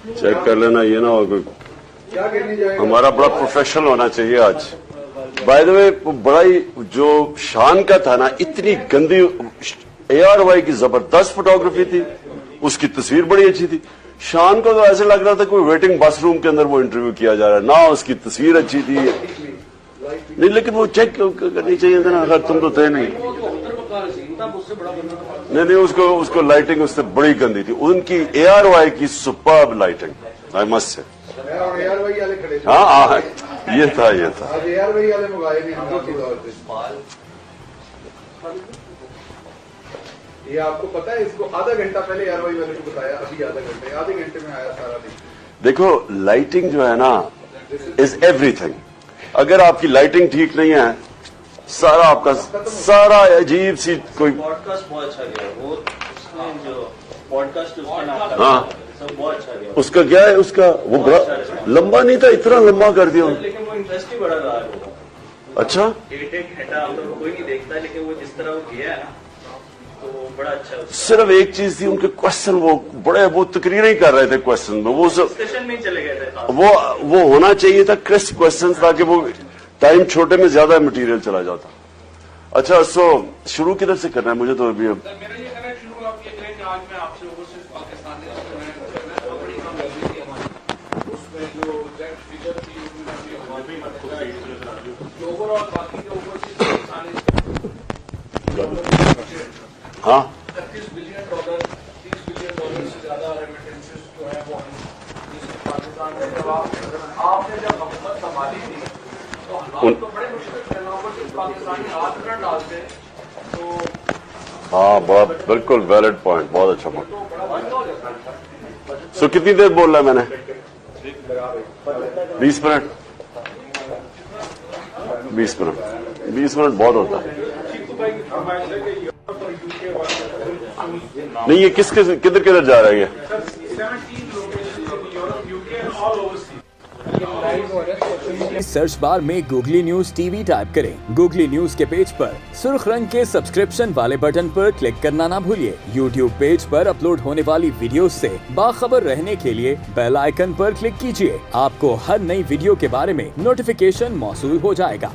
Check कर लेना, ये ना हो कोई, हमारा बड़ा प्रोफेशनल होना चाहिए आज। बाय द वे बड़ा ही जो शान का था ना, इतनी गंदी ARY की जबरदस्त फोटोग्राफी थी, उसकी तस्वीर बड़ी अच्छी थी। शान को तो ऐसे लग रहा था कोई वेटिंग बस रूम के अंदर वो इंटरव्यू किया जा रहा है ना, उसकी तस्वीर अच्छी थी नहीं, लेकिन वो चेक करनी चाहिए था ना, अगर तुम तो थे नहीं। नहीं, उसको लाइटिंग उससे बड़ी गंदी थी, उनकी ARY की superb lighting, I must say. हाँ, ये था ये आपको पता है, इसको आधा घंटा पहले ARY वाले को बताया, अभी आधे घंटे में आया सारा दिन। देखो लाइटिंग जो है ना इज एवरीथिंग। अगर आपकी लाइटिंग ठीक नहीं है, सारा आपका सारा अजीब सी कोई पॉडकास्ट बहुत अच्छा गया, वो जो पॉडकास्ट हाँ सब बहुत अच्छा गया। उसका क्या है, उसका वो बड़ा लंबा नहीं था, इतना लंबा कर दिया, लेकिन वो इंटरेस्ट ही बड़ा रहा है। अच्छा एक घंटा कोई नहीं देखता, लेकिन वो जिस तरह वो किया है ना, तो बड़ा अच्छा। सिर्फ एक चीज थी, उनके क्वेश्चन वो तकरीर ही कर रहे थे क्वेश्चन में, वो सब डिस्कशन में चले गए थे। वो होना चाहिए था क्रिस्प क्वेश्चन, ताकि वो टाइम छोटे में ज्यादा मटेरियल चला जाता। अच्छा, सो शुरू किधर से करना है मुझे तो अभी अब मेरा ये कहना है, शुरू आप ये करें कि आज मैं आपसे ओवरसीज पाकिस्तान बड़ी कामयाबी थी हमारी, उसमें जो एग्जैक्ट फिगर थी ओवरऑल बाकी के ओवरसीज पाकिस्तानी हाँ $31 बिलियन, $30 बिलियन से ज्यादा रेमिटेंसेस जो है वो पाकिस्तान में। जब आपने जब हुकूमत संभाली थी तो हालात तो बड़े मुश्किल थे, ओवरसीज पाकिस्तानी हाथ न डालते तो हाँ, बहुत बिल्कुल वैलिड पॉइंट, बहुत अच्छा पॉइंट। बड़ा वायदा हो जाता। सो कितनी देर बोल रहा है मैंने? 20 मिनट 20 मिनट बहुत होता है। नहीं, ये किधर जा रहा है ये? सर्च बार में गूगली न्यूज TV टाइप करें। गूगली न्यूज के पेज पर सुर्ख रंग के सब्सक्रिप्शन वाले बटन पर क्लिक करना ना भूलिए। YouTube पेज पर अपलोड होने वाली वीडियोस से बाखबर रहने के लिए बेल आइकन पर क्लिक कीजिए। आपको हर नई वीडियो के बारे में नोटिफिकेशन मौसूल हो जाएगा।